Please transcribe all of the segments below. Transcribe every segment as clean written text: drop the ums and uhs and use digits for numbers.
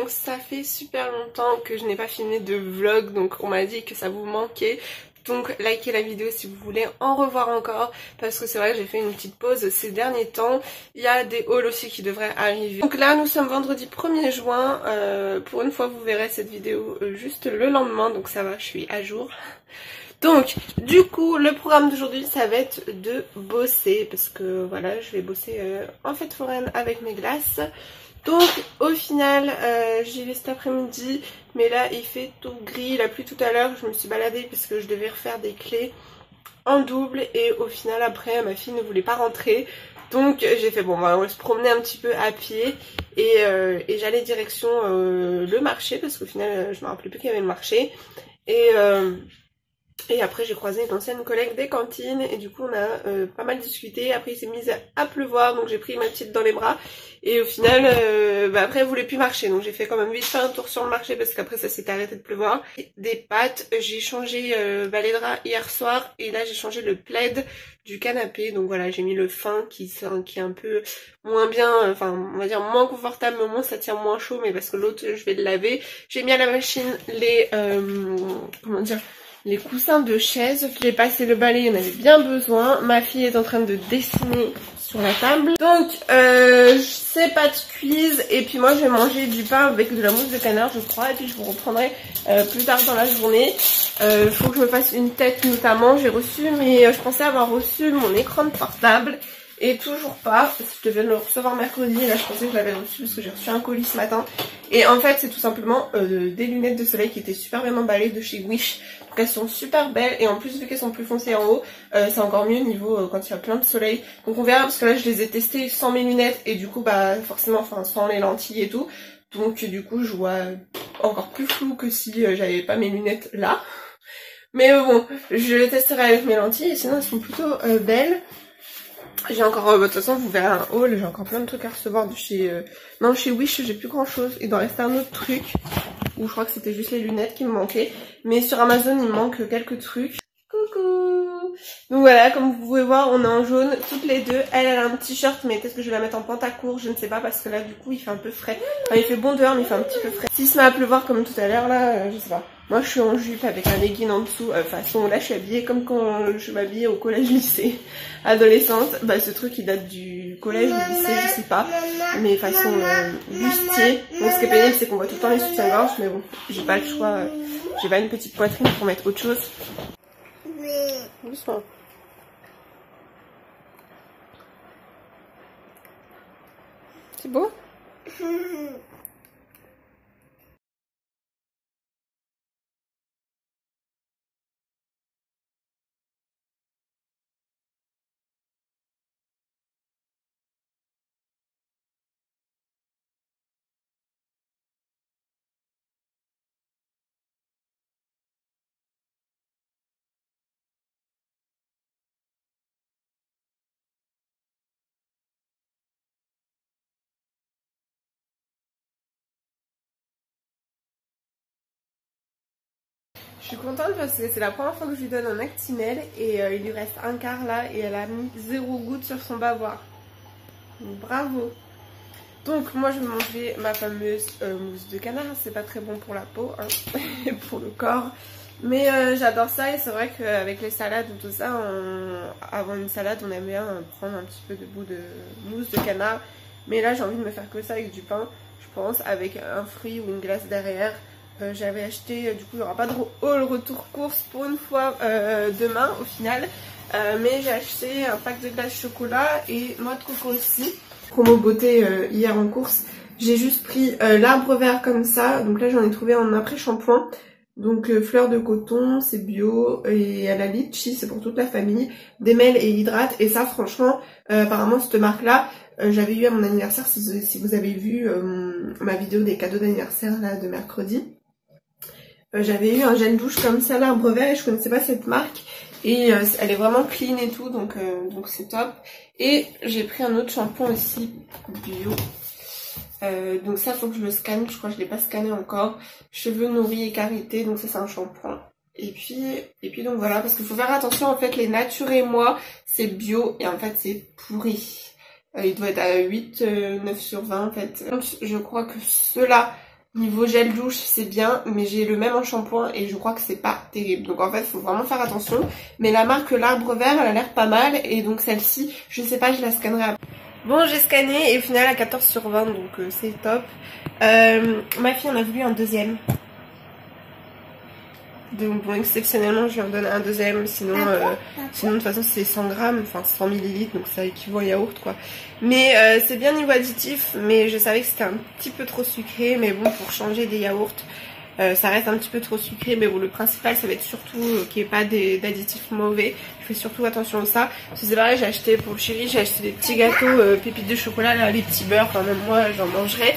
donc ça fait super longtemps que je n'ai pas filmé de vlog, donc on m'a dit que ça vous manquait. Donc likez la vidéo si vous voulez en revoir encore, parce que c'est vrai que j'ai fait une petite pause ces derniers temps. Il y a des hauls aussi qui devraient arriver. Donc là nous sommes vendredi 1er juin, pour une fois vous verrez cette vidéo juste le lendemain, donc ça va, je suis à jour. Donc du coup le programme d'aujourd'hui ça va être de bosser, parce que voilà je vais bosser en fête foraine avec mes glaces. Donc au final j'y vais cet après-midi, mais là il fait tout gris, la pluie tout à l'heure, je me suis baladée parce que je devais refaire des clés en double et au final après ma fille ne voulait pas rentrer. Donc j'ai fait bon on va se promener un petit peu à pied et j'allais direction le marché, parce qu'au final je me rappelais plus qu'il y avait le marché. Et après j'ai croisé une ancienne collègue des cantines et du coup on a pas mal discuté. Après il s'est mis à pleuvoir, donc j'ai pris ma petite dans les bras. Et au final après elle voulait plus marcher, donc j'ai fait quand même vite fait un tour sur le marché parce qu'après ça s'était arrêté de pleuvoir. Des pâtes, j'ai changé les draps hier soir et là j'ai changé le plaid du canapé. Donc voilà, j'ai mis le fin qui est un peu moins bien, enfin on va dire moins confortable, mais au moins ça tient moins chaud, mais parce que l'autre je vais le laver. J'ai mis à la machine les comment dire, les coussins de chaise. J'ai passé le balai, on avait bien besoin. Ma fille est en train de dessiner sur la table. Donc c'est pâtes cuises et puis moi je vais manger du pain avec de la mousse de canard je crois, et puis je vous reprendrai plus tard dans la journée. Faut que je me fasse une tête notamment. J'ai reçu, mais je pensais avoir reçu mon écran de portable et toujours pas. Je devais le recevoir mercredi et là je pensais que je l'avais reçu parce que j'ai reçu un colis ce matin. Et en fait c'est tout simplement des lunettes de soleil qui étaient super bien emballées de chez Wish. Donc elles sont super belles et en plus vu qu'elles sont plus foncées en haut, c'est encore mieux niveau quand il y a plein de soleil. Donc on verra, parce que là je les ai testées sans mes lunettes et du coup bah forcément enfin sans les lentilles et tout. Donc du coup je vois encore plus flou que si j'avais pas mes lunettes là. Mais bon, je les testerai avec mes lentilles et sinon elles sont plutôt belles. J'ai encore, de toute façon vous verrez un haul, j'ai encore plein de trucs à recevoir de chez... Non, chez Wish j'ai plus grand chose, il doit rester un autre truc, où je crois que c'était juste les lunettes qui me manquaient. Mais sur Amazon il me manque quelques trucs. Coucou! Donc voilà, comme vous pouvez voir on est en jaune toutes les deux. Elle a un t-shirt, mais peut-être que je vais la mettre en pantacourt, je ne sais pas, parce que là du coup il fait un peu frais. Enfin il fait bon dehors mais il fait un petit peu frais. S'il se met à pleuvoir comme tout à l'heure là, je sais pas. Moi je suis en jupe avec un legging en dessous, façon là je suis habillée comme quand je m'habillais au collège lycée adolescente. Bah ce truc il date du collège ou lycée, je sais pas, mais façon bustier. Donc ce qui est pénible c'est qu'on voit tout le temps les soutiens-gorge, mais bon j'ai pas le choix, j'ai pas une petite poitrine pour mettre autre chose. Doucement. C'est beau? Je suis contente parce que c'est la première fois que je lui donne un Actimel et il lui reste un quart là et elle a mis 0 goutte sur son bavoir. Donc, bravo. Donc moi je vais manger ma fameuse mousse de canard, c'est pas très bon pour la peau hein, et pour le corps. Mais j'adore ça et c'est vrai qu'avec les salades ou tout ça, avant une salade on aime bien prendre un petit peu de bout de mousse de canard. Mais là j'ai envie de me faire que ça avec du pain, je pense, avec un fruit ou une glace derrière. J'avais acheté, du coup il n'y aura pas de haul retour course pour une fois demain au final. Mais j'ai acheté un pack de glace chocolat et noix de coco aussi. Promo beauté hier en course. J'ai juste pris l'arbre vert comme ça. Donc là j'en ai trouvé en après-shampoing. Donc fleur de coton, c'est bio. Et à la litchi, c'est pour toute la famille. Démêle et hydrate. Et ça franchement, apparemment cette marque là, j'avais eu à mon anniversaire, si vous avez vu ma vidéo des cadeaux d'anniversaire là de mercredi. J'avais eu un gel douche comme ça, l'arbre vert, et je connaissais pas cette marque. Et elle est vraiment clean et tout, donc c'est top. Et j'ai pris un autre shampoing aussi, bio. Donc ça, faut que je le scanne, je crois que je l'ai pas scanné encore. Cheveux nourris et carité, donc ça c'est un shampoing. Et puis donc voilà, parce qu'il faut faire attention, en fait les Nature et moi, c'est bio, et en fait c'est pourri. Il doit être à 8, 9 sur 20 en fait. Donc je crois que ceux-là Niveau gel douche c'est bien, mais j'ai le même en shampoing et je crois que c'est pas terrible. Donc en fait faut vraiment faire attention. Mais la marque L'Arbre Vert elle a l'air pas mal et donc celle-ci je sais pas, je la scannerai après. Bon j'ai scanné et au final à 14/20 donc c'est top. Ma fille en a voulu un deuxième. Donc bon exceptionnellement je lui en donne un deuxième, sinon sinon de toute façon c'est 100 grammes, enfin 100 millilitres donc ça équivaut à yaourt quoi. Mais c'est bien niveau additif, mais je savais que c'était un petit peu trop sucré, mais bon pour changer des yaourts ça reste un petit peu trop sucré, mais bon le principal ça va être surtout qu'il n'y ait pas d'additifs mauvais. Je fais surtout attention à ça. C'est pareil, j'ai acheté pour le chéri, j'ai acheté des petits gâteaux pépites de chocolat, là, les petits beurres, enfin même moi j'en mangerai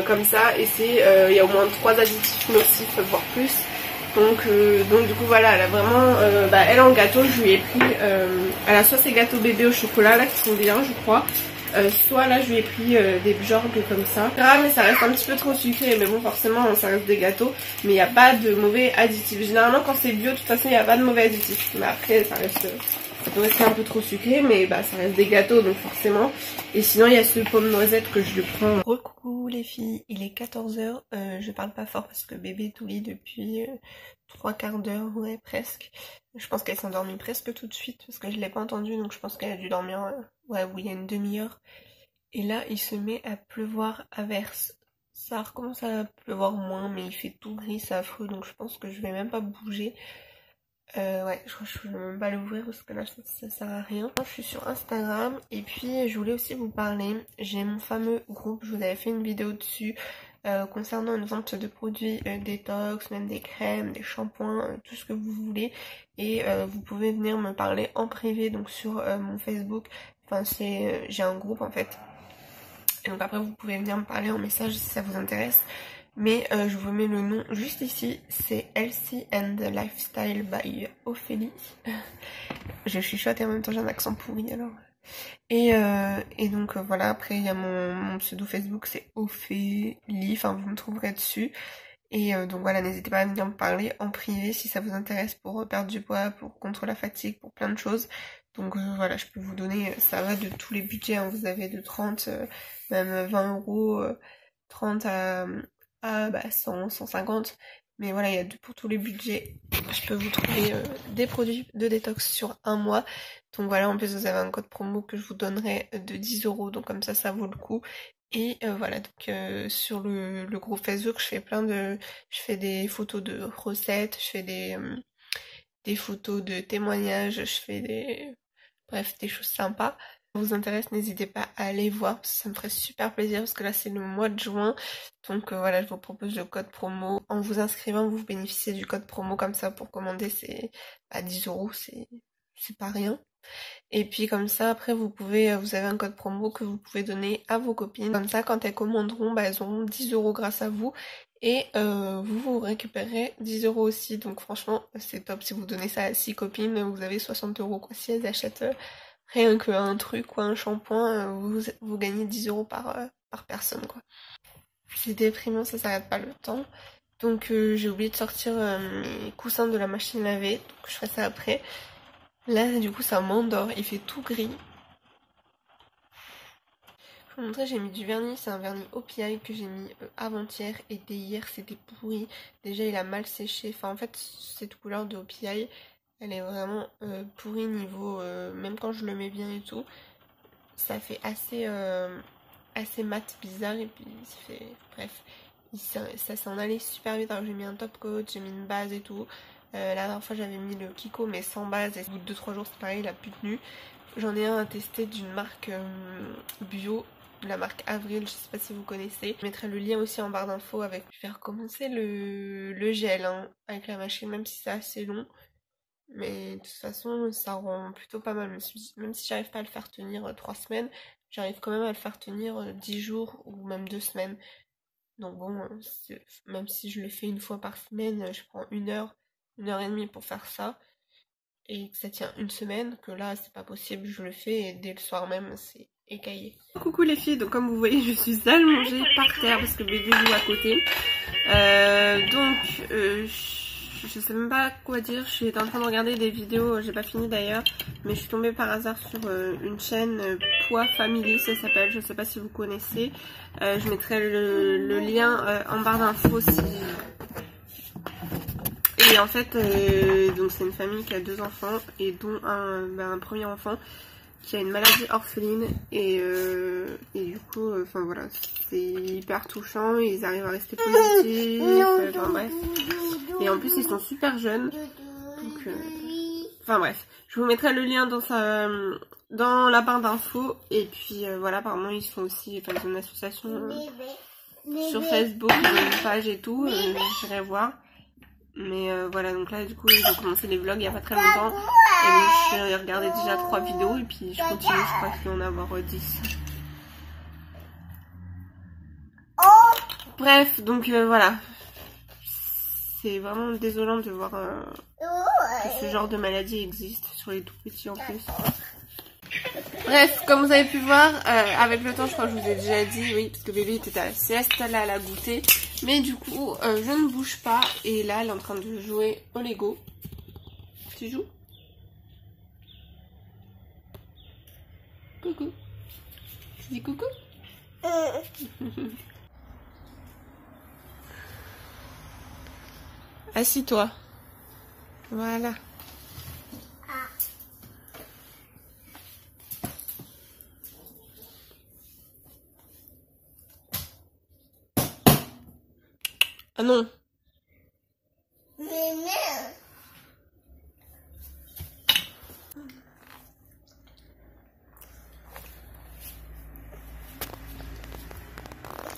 comme ça, et c'est il y a au moins 3 additifs nocifs voire plus. Donc du coup voilà, elle a vraiment, elle en gâteau, je lui ai pris, elle a soit ces gâteaux bébés au chocolat là qui sont bien je crois, soit là je lui ai pris des Bjorg comme ça. Mais ça reste un petit peu trop sucré, mais bon forcément ça reste des gâteaux, mais il n'y a pas de mauvais additifs. Généralement quand c'est bio de toute façon il n'y a pas de mauvais additifs, mais après ça reste... Ça peut rester un peu trop sucré, mais bah ça reste des gâteaux donc forcément. Et sinon il y a ce pomme noisette que je lui prends. Recoucou les filles, il est 14h, je parle pas fort parce que bébé est au lit depuis 3/4 d'heure, ouais presque. Je pense qu'elle s'est endormie presque tout de suite parce que je l'ai pas entendue, donc je pense qu'elle a dû dormir ouais il y a une demi-heure. Et là il se met à pleuvoir à verse. Ça recommence à pleuvoir moins, mais il fait tout gris, c'est affreux, donc je pense que je vais même pas bouger. Ouais, je crois que je ne vais même pas l'ouvrir parce que là ça sert à rien. Je suis sur Instagram et puis je voulais aussi vous parler. J'ai mon fameux groupe, je vous avais fait une vidéo dessus concernant une vente de produits détox, même des crèmes, des shampoings, tout ce que vous voulez. Et vous pouvez venir me parler en privé donc sur mon Facebook. Enfin j'ai un groupe en fait. Et donc après vous pouvez venir me parler en message si ça vous intéresse. Mais je vous mets le nom juste ici, c'est Healthy and Lifestyle by Ophélie. Je chuchote et en même temps j'ai un accent pourri alors. Et donc voilà, après il y a mon pseudo Facebook, c'est Ophélie, enfin vous me trouverez dessus. Et donc voilà, n'hésitez pas à venir me parler en privé si ça vous intéresse pour perdre du poids, pour contre la fatigue, pour plein de choses. Donc voilà, je peux vous donner, ça va de tous les budgets, hein. Vous avez de 30, même 20 euros, 30 à 100, 150, mais voilà il y a pour tous les budgets. Je peux vous trouver des produits de détox sur un mois, donc voilà, en plus vous avez un code promo que je vous donnerai de 10 euros, donc comme ça vaut le coup. Et voilà, donc sur le groupe Facebook je fais des photos de recettes, je fais des photos de témoignages, je fais bref des choses sympas. Si ça vous intéresse, n'hésitez pas à aller voir, parce que ça me ferait super plaisir, parce que là c'est le mois de juin, donc voilà, je vous propose le code promo. En vous inscrivant, vous bénéficiez du code promo, comme ça pour commander c'est à 10 euros, c'est pas rien. Et puis comme ça après vous avez un code promo que vous pouvez donner à vos copines, comme ça quand elles commanderont, elles auront 10 euros grâce à vous. Et vous récupérerez 10 euros aussi, donc franchement c'est top. Si vous donnez ça à 6 copines, vous avez 60 euros quoi. Si elles achètent rien qu'un truc ou un shampoing, vous gagnez 10 euros par personne quoi. C'est déprimant, ça s'arrête pas le temps. Donc j'ai oublié de sortir mes coussins de la machine à laver, donc je ferai ça après. Là du coup ça m'endort, il fait tout gris. Je vais vous montrer, j'ai mis du vernis, c'est un vernis OPI que j'ai mis avant-hier, et dès hier c'était pourri. Déjà il a mal séché, enfin en fait cette couleur de OPI elle est vraiment pourrie niveau, même quand je le mets bien et tout, ça fait assez mat bizarre, et puis ça fait, bref, ça s'en allait super vite. Alors j'ai mis un top coat, j'ai mis une base et tout. La dernière fois j'avais mis le Kiko mais sans base, et au bout de 2-3 jours c'est pareil, il a plus tenu. J'en ai un à tester d'une marque bio, la marque Avril, je sais pas si vous connaissez. Je mettrai le lien aussi en barre d'infos. Je vais faire commencer le gel hein, avec la machine, même si c'est assez long. Mais de toute façon ça rend plutôt pas mal, même si j'arrive pas à le faire tenir 3 semaines, j'arrive quand même à le faire tenir 10 jours ou même 2 semaines. Donc bon, même si je le fais une fois par semaine, je prends 1 heure, 1h30 pour faire ça, et que ça tient une semaine, que là c'est pas possible, je le fais et dès le soir même c'est écaillé. Coucou les filles, donc comme vous voyez je suis allongée par terre parce que bébé joue à côté. je sais même pas quoi dire. Je suis en train de regarder des vidéos, j'ai pas fini d'ailleurs, mais je suis tombée par hasard sur une chaîne Poids Family, ça s'appelle, je sais pas si vous connaissez. Je mettrai le lien en barre d'infos si... Et en fait, donc c'est une famille qui a 2 enfants et dont un premier enfant qui a une maladie orpheline et du coup, enfin voilà, c'est hyper touchant, ils arrivent à rester positifs, enfin bref. Et en plus ils sont super jeunes, donc enfin bref, je vous mettrai le lien dans la barre d'infos. Et puis voilà, apparemment ils sont aussi, enfin ils ont une association sur Facebook, ils ont une page et tout, j'irai voir. Mais voilà, donc là du coup ils ont commencé les vlogs il y a pas très longtemps. Et donc j'ai regardé déjà 3 vidéos et puis je continue, je crois qu'il va en avoir 10. Bref, donc voilà. C'est vraiment désolant de voir que ce genre de maladie existe sur les tout petits en plus. Bref, comme vous avez pu voir, avec le temps, je crois que je vous ai déjà dit, oui, parce que bébé était à la sieste, là elle a goûté. Mais du coup, je ne bouge pas. Et là, elle est en train de jouer au Lego. Tu joues? Coucou. Tu dis coucou? Assis-toi. Voilà. Ah non.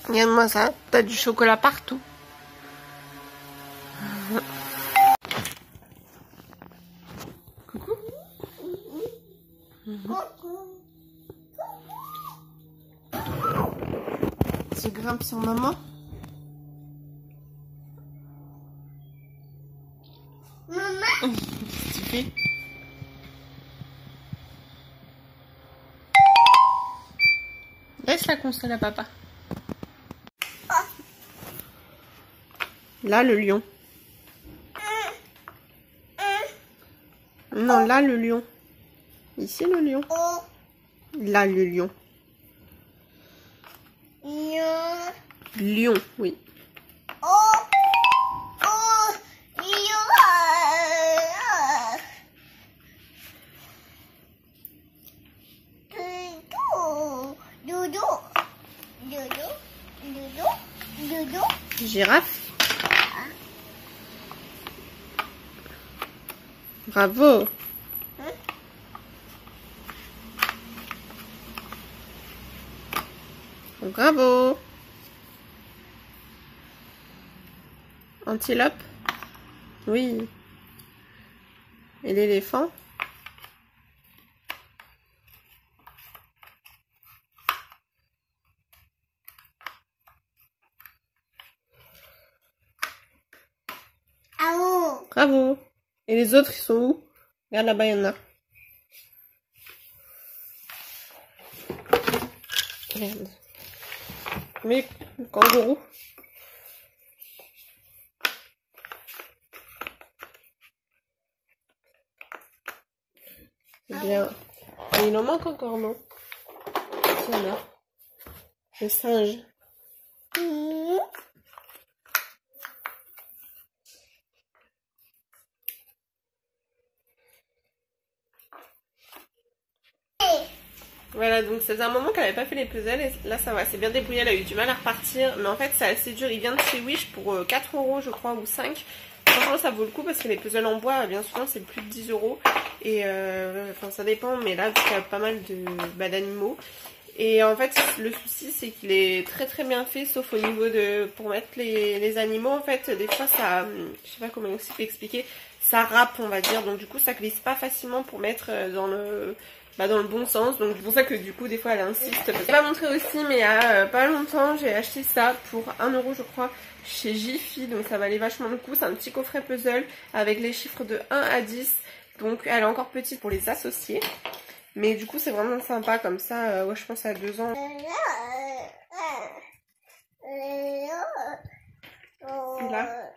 Regarde-moi ça, t'as du chocolat partout. Coucou. Tu grimpes sur maman? Maman. Tu fais? Laisse la console à papa. Là, le lion. Non, là, le lion. Ici, le lion. Là, le lion. Lion, oui. Girafe. Bravo. Bravo. Antilope. Oui. Et l'éléphant. Bravo. Et les autres, ils sont où? Regarde là-bas, il y en a. Regarde. Mais kangourou. C'est bien. Et il en manque encore, non? Tiens là. Le singe. Voilà, donc ça faisait un moment qu'elle avait pas fait les puzzles et là ça va, c'est bien débrouillé, elle a eu du mal à repartir, mais en fait c'est assez dur. Il vient de chez Wish pour 4 € je crois ou 5. Franchement ça vaut le coup parce que les puzzles en bois bien souvent c'est plus de 10 € et enfin ça dépend, mais là il y a pas mal d'animaux. Et en fait le souci c'est qu'il est très très bien fait, sauf au niveau de pour mettre les animaux. En fait des fois ça, je sais pas comment expliquer, ça râpe on va dire, donc du coup ça glisse pas facilement pour mettre dans le bon sens. Donc c'est pour ça que du coup des fois elle insiste. Je vais pas montrer aussi, mais il y a pas longtemps j'ai acheté ça pour 1 € je crois chez Jiffy, donc ça valait vachement le coup. C'est un petit coffret puzzle avec les chiffres de 1 à 10, donc elle est encore petite pour les associer, mais du coup c'est vraiment sympa comme ça. Ouais, je pense à 2 ans. Et là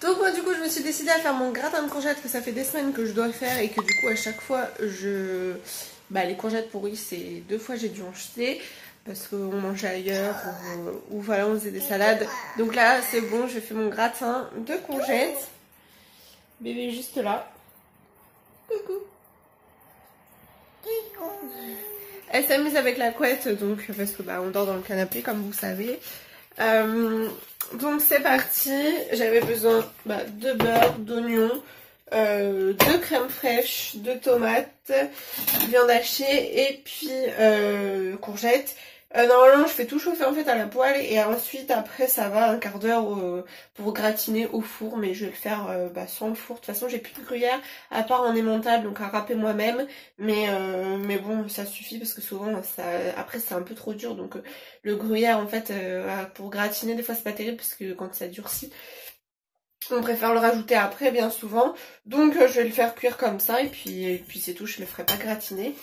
Donc moi du coup je me suis décidée à faire mon gratin de courgettes, que ça fait des semaines que je dois faire et que du coup à chaque fois les courgettes pourries, c'est 2 fois j'ai dû en jeter parce qu'on mangeait ailleurs ou voilà on faisait des salades. Donc là c'est bon, je fais mon gratin de courgettes. Bébé est juste là. Coucou. Elle s'amuse avec la couette donc parce que on dort dans le canapé comme vous savez. Donc c'est parti, j'avais besoin de beurre, d'oignons, de crème fraîche, de tomates, viande hachée et puis courgettes. Normalement je fais tout chauffer en fait à la poêle et ensuite après ça va un quart d'heure pour gratiner au four, mais je vais le faire sans le four. De toute façon j'ai plus de gruyère à part en emmental donc à râper moi-même, mais bon ça suffit parce que souvent après c'est un peu trop dur, donc le gruyère en fait pour gratiner des fois c'est pas terrible parce que quand ça durcit on préfère le rajouter après bien souvent, donc je vais le faire cuire comme ça et puis c'est tout, je le ferai pas gratiner.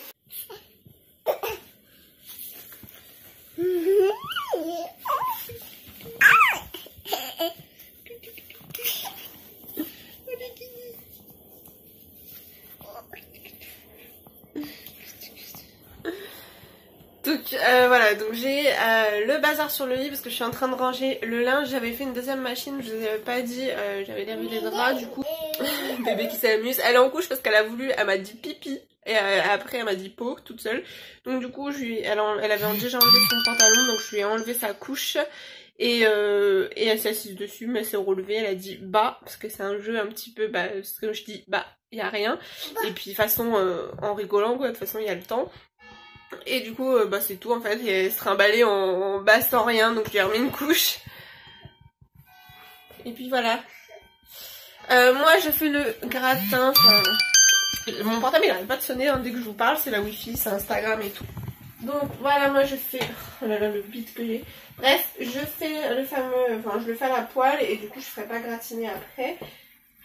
Donc voilà, donc j'ai le bazar sur le lit parce que je suis en train de ranger le linge. J'avais fait une deuxième machine, je vous avais pas dit, j'avais lavé les draps du coup. Bébé qui s'amuse, elle est en couche parce qu'elle a voulu, elle m'a dit pipi et après elle m'a dit peau toute seule. Donc du coup elle avait déjà enlevé son pantalon, donc je lui ai enlevé sa couche et elle s'est assise dessus, mais elle s'est relevée, elle a dit bah parce que c'est un jeu un petit peu parce que je dis bah y a rien et puis de façon en rigolant quoi, de toute façon il y a le temps. Et du coup c'est tout en fait, et elle se trimballait en bas sans rien, donc je lui ai remis une couche. Et puis voilà. Moi je fais le gratin, mon portable il arrête pas de sonner dès que je vous parle, c'est la wifi, c'est Instagram et tout. Donc voilà, moi je fais, oh là là le beat que j'ai. Bref, je fais le fameux, je le fais à la poêle et du coup je ferai pas gratiner après.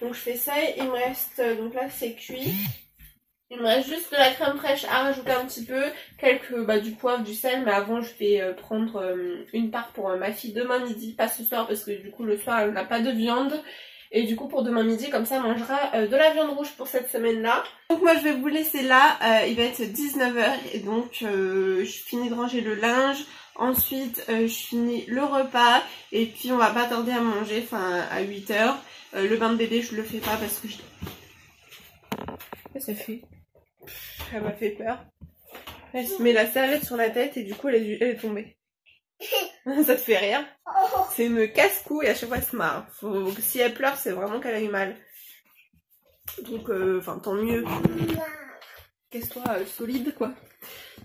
Donc je fais ça et il me reste, donc là c'est cuit. Il me reste juste de la crème fraîche à rajouter un petit peu, du poivre, du sel, mais avant je vais prendre une part pour ma fille demain midi, pas ce soir parce que du coup le soir elle n'a pas de viande. Et du coup pour demain midi, comme ça elle mangera de la viande rouge pour cette semaine-là. Donc moi je vais vous laisser là, il va être 19 h et donc je finis de ranger le linge. Ensuite je finis le repas et puis on va pas tarder à manger, à 8 h. Le bain de bébé je le fais pas parce que Qu'est-ce que ça fait? Elle m'a fait peur. Elle se met la serviette sur la tête et du coup elle est tombée. Ça te fait rire? C'est une casse-cou et à chaque fois elle se marre. Si elle pleure c'est vraiment qu'elle a eu mal. Donc tant mieux. Qu'est-ce-toi solide quoi.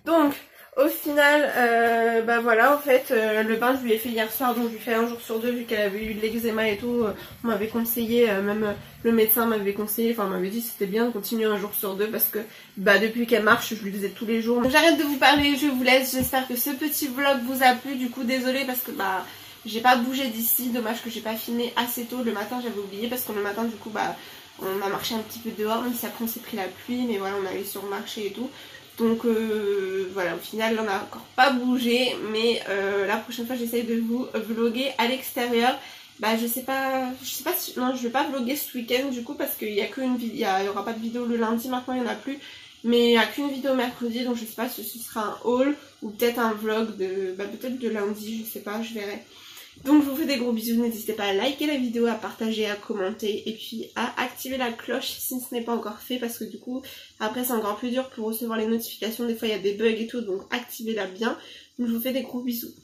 Donc au final voilà en fait le bain je lui ai fait hier soir, donc je lui ai fait un jour sur deux vu qu'elle avait eu de l'eczéma et tout. On m'avait conseillé, même le médecin m'avait conseillé, m'avait dit c'était bien de continuer un jour sur deux parce que depuis qu'elle marche je lui faisais tous les jours. J'arrête de vous parler, je vous laisse, j'espère que ce petit vlog vous a plu. Du coup désolée parce que j'ai pas bougé d'ici, dommage que j'ai pas filmé assez tôt le matin, j'avais oublié parce que le matin du coup on a marché un petit peu dehors, même si après on s'est pris la pluie, mais voilà on allait sur le marché et tout. Donc voilà, au final on n'a encore pas bougé, mais la prochaine fois j'essaye de vous vlogger à l'extérieur. Je sais pas si, non je vais pas vlogger ce week-end du coup parce qu'il y a qu'une vidéo, il y aura pas de vidéo le lundi, maintenant il n'y en a plus. Mais il n'y a qu'une vidéo mercredi, donc je sais pas si ce sera un haul ou peut-être un vlog de peut-être de lundi, je sais pas, je verrai. Donc je vous fais des gros bisous, n'hésitez pas à liker la vidéo, à partager, à commenter et puis à activer la cloche si ce n'est pas encore fait parce que du coup après c'est encore plus dur pour recevoir les notifications, des fois il y a des bugs et tout, donc activez-la bien. Donc je vous fais des gros bisous.